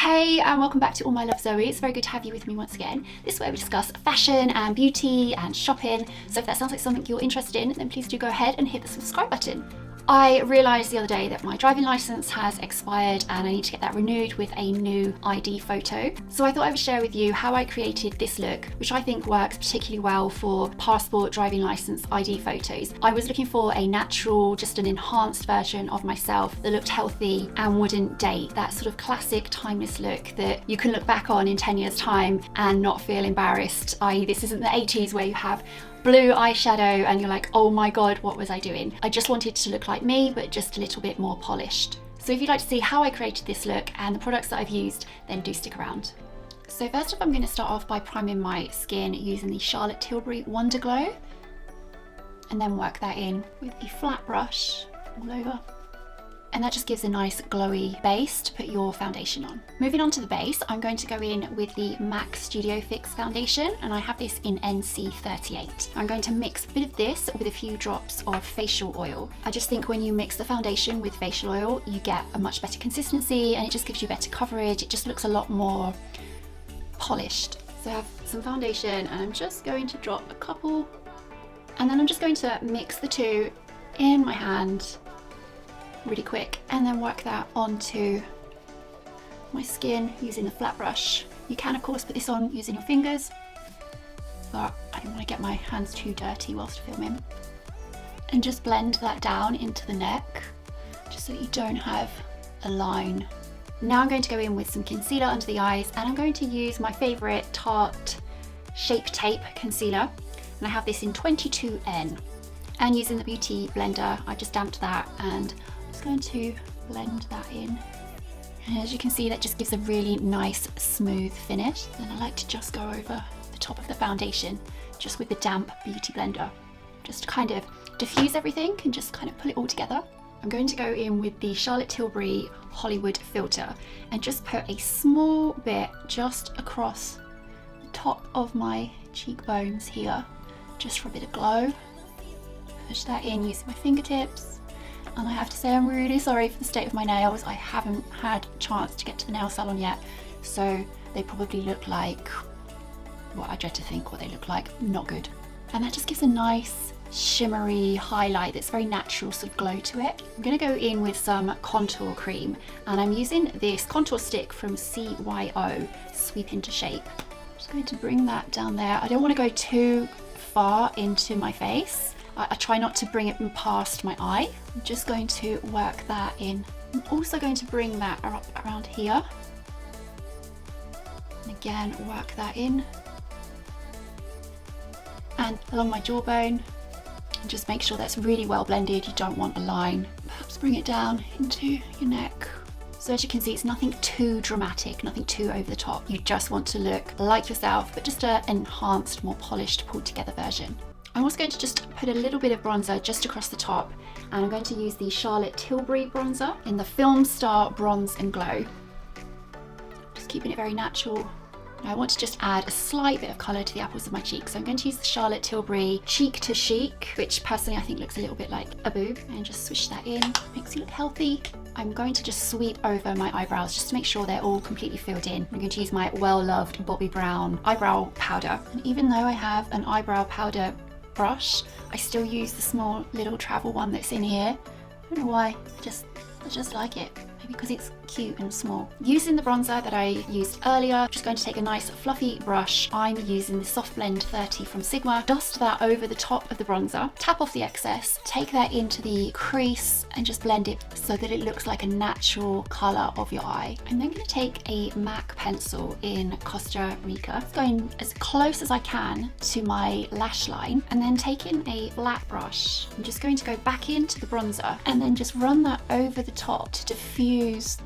Hey, and welcome back to All My Love Zoe. It's very good to have you with me once again. This is where we discuss fashion and beauty and shopping. So if that sounds like something you're interested in, then please do go ahead and hit the subscribe button. I realised the other day that my driving licence has expired and I need to get that renewed with a new ID photo. So I thought I would share with you how I created this look, which I think works particularly well for passport, driving licence, ID photos. I was looking for a natural, just an enhanced version of myself that looked healthy and wouldn't date. That sort of classic timeless look that you can look back on in 10 years time and not feel embarrassed, i.e. this isn't the 80s where you have blue eyeshadow and you're like, oh my god, what was I doing? I just wanted to look like me, but just a little bit more polished. So if you'd like to see how I created this look and the products that I've used, then do stick around. So first off, I'm going to start off by priming my skin using the Charlotte Tilbury Wonder Glow, and then work that in with the flat brush all over. And that just gives a nice glowy base to put your foundation on. Moving on to the base, I'm going to go in with the MAC Studio Fix foundation, and I have this in NC38. I'm going to mix a bit of this with a few drops of facial oil. I just think when you mix the foundation with facial oil, you get a much better consistency and it just gives you better coverage. It just looks a lot more polished. So I have some foundation and I'm just going to drop a couple, and then I'm just going to mix the two in my hand really quick and then work that onto my skin using the flat brush. You can of course put this on using your fingers, but I don't want to get my hands too dirty whilst filming. And just blend that down into the neck just so that you don't have a line. Now I'm going to go in with some concealer under the eyes, and I'm going to use my favourite Tarte Shape Tape concealer, and I have this in 22N. And using the beauty blender, I just damped that and going to blend that in, and as you can see, that just gives a really nice smooth finish. And I like to just go over the top of the foundation just with the damp beauty blender, just to kind of diffuse everything and just kind of pull it all together. I'm going to go in with the Charlotte Tilbury Hollywood filter and just put a small bit just across the top of my cheekbones here, just for a bit of glow. Push that in using my fingertips. And I have to say, I'm really sorry for the state of my nails. I haven't had a chance to get to the nail salon yet, so they probably look like, well, I dread to think what they look like, not good. And that just gives a nice shimmery highlight that's very natural sort of glow to it. I'm going to go in with some contour cream, and I'm using this contour stick from CYO, Sweep Into Shape. I'm just going to bring that down there. I don't want to go too far into my face. I try not to bring it past my eye. I'm just going to work that in. I'm also going to bring that up around here. And again, work that in. And along my jawbone. And just make sure that's really well blended. You don't want a line. Perhaps bring it down into your neck. So as you can see, it's nothing too dramatic, nothing too over the top. You just want to look like yourself, but just an enhanced, more polished, pulled together version. I'm also going to just put a little bit of bronzer just across the top, and I'm going to use the Charlotte Tilbury bronzer in the Film Star Bronze and Glow. Just keeping it very natural. I want to just add a slight bit of colour to the apples of my cheeks, so I'm going to use the Charlotte Tilbury Cheek to Chic, which personally I think looks a little bit like a boob, and just swish that in, makes you look healthy. I'm going to just sweep over my eyebrows just to make sure they're all completely filled in. I'm going to use my well-loved Bobbi Brown eyebrow powder, and even though I have an eyebrow powder brush, I still use the small little travel one that's in here. I don't know why, I just like it. Maybe because it's cute and small. Using the bronzer that I used earlier, I'm just going to take a nice fluffy brush. I'm using the Soft Blend 30 from Sigma. Dust that over the top of the bronzer, tap off the excess, take that into the crease and just blend it so that it looks like a natural colour of your eye. I'm then going to take a MAC pencil in Costa Rica, going as close as I can to my lash line, and then taking a flat brush, I'm just going to go back into the bronzer and then just run that over the top to diffuse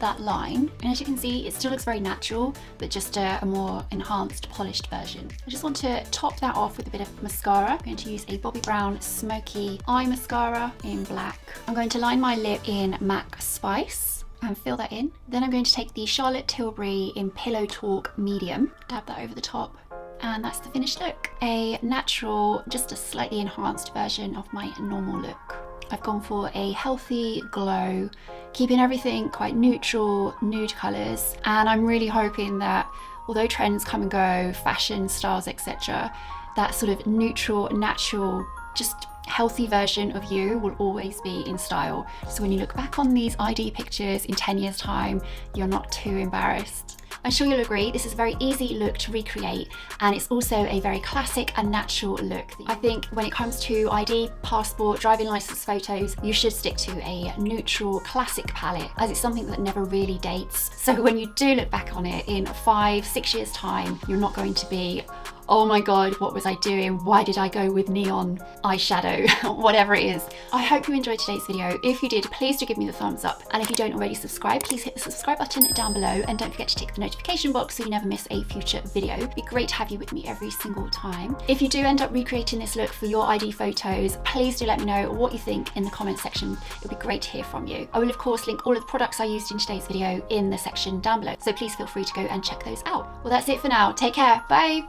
that line. And as you can see, it still looks very natural, but just a more enhanced, polished version. I just want to top that off with a bit of mascara. I'm going to use a Bobbi Brown Smoky Eye Mascara in black. I'm going to line my lip in MAC Spice and fill that in. Then I'm going to take the Charlotte Tilbury in Pillow Talk Medium, dab that over the top, and that's the finished look. A natural, just a slightly enhanced version of my normal look. I've gone for a healthy glow, keeping everything quite neutral, nude colours, and I'm really hoping that although trends come and go, fashion, styles, etc., that sort of neutral, natural, just healthy version of you will always be in style. So when you look back on these ID pictures in 10 years time, you're not too embarrassed. I'm sure you'll agree this is a very easy look to recreate, and it's also a very classic and natural look. I think when it comes to ID, passport, driving license photos, you should stick to a neutral classic palette, as it's something that never really dates. So when you do look back on it in 5-6 years time, you're not going to be, oh my god, what was I doing? Why did I go with neon eyeshadow? Whatever it is. I hope you enjoyed today's video. If you did, please do give me the thumbs up. And if you don't already subscribe, please hit the subscribe button down below, and don't forget to tick the notification box so you never miss a future video. It'd be great to have you with me every single time. If you do end up recreating this look for your ID photos, please do let me know what you think in the comment section. It'd be great to hear from you. I will of course link all of the products I used in today's video in the section down below, so please feel free to go and check those out. Well, that's it for now. Take care. Bye.